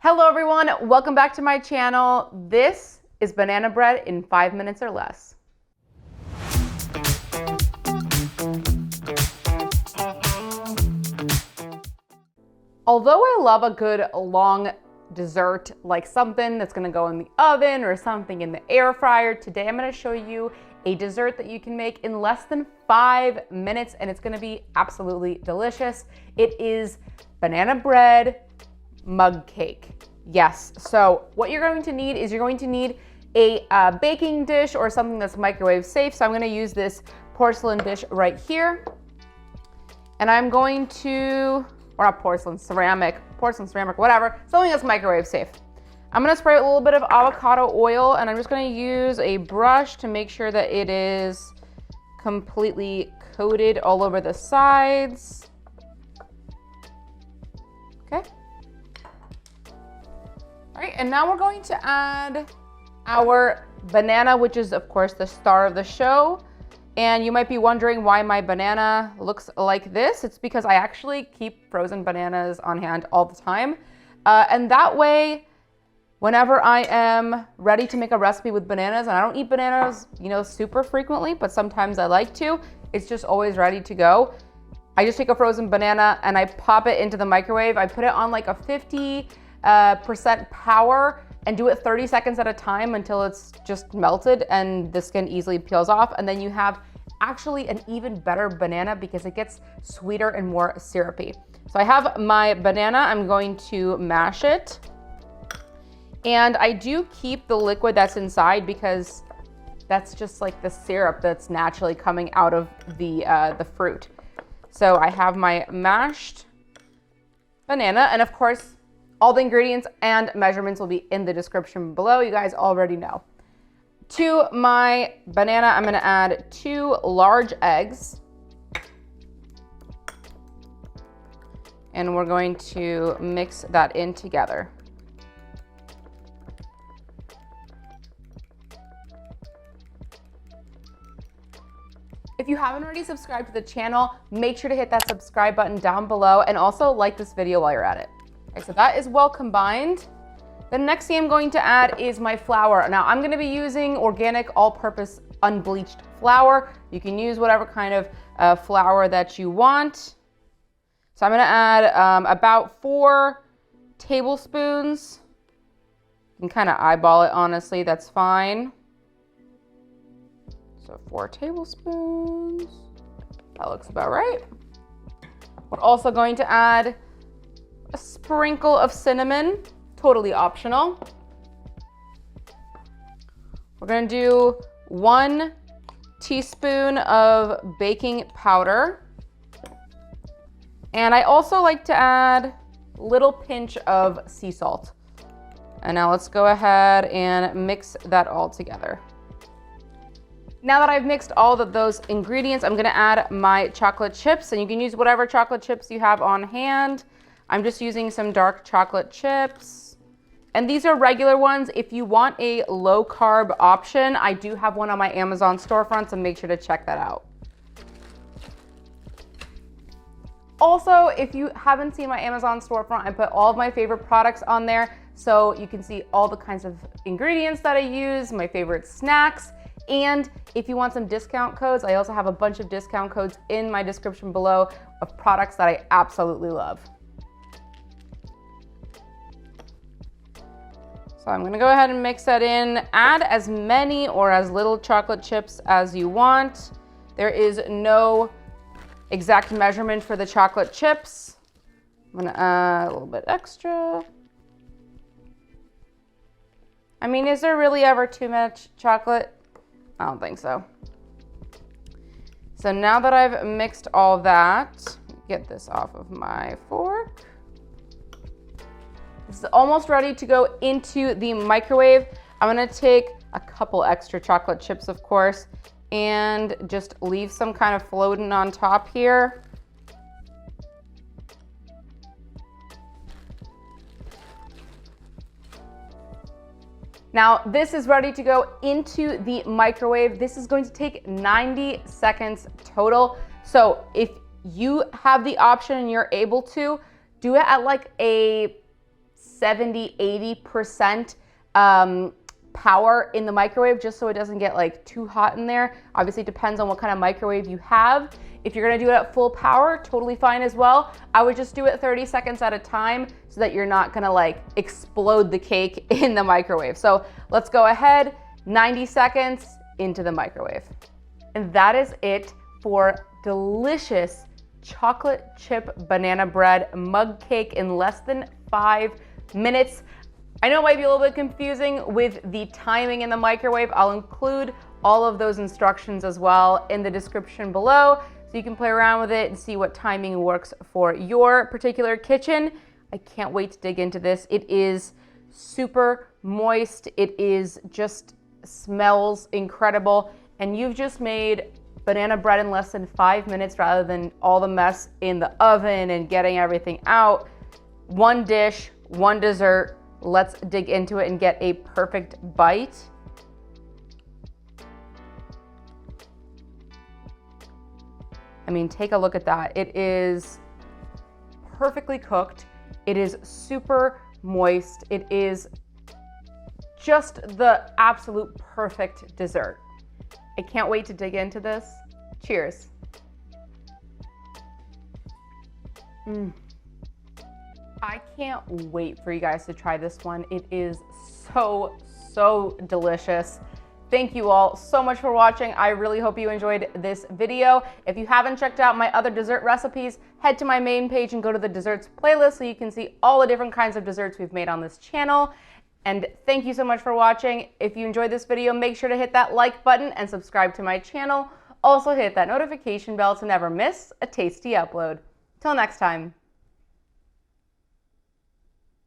Hello everyone, welcome back to my channel. This is banana bread in 5 minutes or less. Although I love a good long dessert, like something that's gonna go in the oven or something in the air fryer, today I'm gonna show you a dessert that you can make in less than 5 minutes and it's gonna be absolutely delicious. It is banana bread mug cake. Yes, so what you're going to need is you're going to need a baking dish or something that's microwave safe. So I'm gonna use this porcelain dish right here. And I'm going to, or not porcelain, ceramic, whatever, something that's microwave safe. I'm gonna spray a little bit of avocado oil and I'm just gonna use a brush to make sure that it is completely coated all over the sides. Okay. All right, and now we're going to add our banana, which is of course the star of the show. And you might be wondering why my banana looks like this. It's because I actually keep frozen bananas on hand all the time. And that way, whenever I am ready to make a recipe with bananas, and I don't eat bananas, super frequently, but sometimes I like to, it's just always ready to go. I just take a frozen banana and I pop it into the microwave. I put it on like a 50% power and do it 30 seconds at a time until it's just melted and the skin easily peels off. And then you have actually an even better banana because it gets sweeter and more syrupy. So I have my banana, I'm going to mash it. And I do keep the liquid that's inside because that's just like the syrup that's naturally coming out of the fruit. So I have my mashed banana, and of course, all the ingredients and measurements will be in the description below. You guys already know. To my banana, I'm gonna add 2 large eggs. And we're going to mix that in together. If you haven't already subscribed to the channel, make sure to hit that subscribe button down below and also like this video while you're at it. Okay, so that is well combined. The next thing I'm going to add is my flour. Now I'm gonna be using organic all-purpose unbleached flour. You can use whatever kind of flour that you want. So I'm gonna add about 4 tablespoons. You can kind of eyeball it, honestly, that's fine. So 4 tablespoons, that looks about right. We're also going to add a sprinkle of cinnamon, totally optional. We're gonna do 1 teaspoon of baking powder. And I also like to add a little pinch of sea salt. And now let's go ahead and mix that all together. Now that I've mixed all of those ingredients, I'm gonna add my chocolate chips, and you can use whatever chocolate chips you have on hand. I'm just using some dark chocolate chips. And these are regular ones. If you want a low carb option, I do have one on my Amazon storefront, so make sure to check that out. Also, if you haven't seen my Amazon storefront, I put all of my favorite products on there, so you can see all the kinds of ingredients that I use, my favorite snacks. And if you want some discount codes, I also have a bunch of discount codes in my description below of products that I absolutely love. So I'm gonna go ahead and mix that in. Add as many or as little chocolate chips as you want. There is no exact measurement for the chocolate chips. I'm gonna add a little bit extra. I mean, is there really ever too much chocolate? I don't think so. So now that I've mixed all that, get this off of my fork. This is almost ready to go into the microwave. I'm gonna take a couple extra chocolate chips, of course, and just leave some kind of floating on top here. Now, this is ready to go into the microwave. This is going to take 90 seconds total. So if you have the option and you're able to, do it at like a 70, 80% power in the microwave, just so it doesn't get like too hot in there. Obviously it depends on what kind of microwave you have. If you're gonna do it at full power, totally fine as well. I would just do it 30 seconds at a time so that you're not gonna like explode the cake in the microwave. So let's go ahead, 90 seconds into the microwave. And that is it for delicious chocolate chip banana bread mug cake in less than 5 minutes. I know it might be a little bit confusing with the timing in the microwave. I'll include all of those instructions as well in the description below, so you can play around with it and see what timing works for your particular kitchen. I can't wait to dig into this. It is super moist. It is just smells incredible. And you've just made banana bread in less than 5 minutes rather than all the mess in the oven and getting everything out. One dish, one dessert. Let's dig into it and get a perfect bite. I mean, take a look at that. It is perfectly cooked. It is super moist. It is just the absolute perfect dessert. I can't wait to dig into this. Cheers. I can't wait for you guys to try this one. It is so, so delicious. Thank you all so much for watching. I really hope you enjoyed this video. If you haven't checked out my other dessert recipes, head to my main page and go to the desserts playlist so you can see all the different kinds of desserts we've made on this channel. And thank you so much for watching. If you enjoyed this video, make sure to hit that like button and subscribe to my channel. Also hit that notification bell to never miss a tasty upload. Till next time.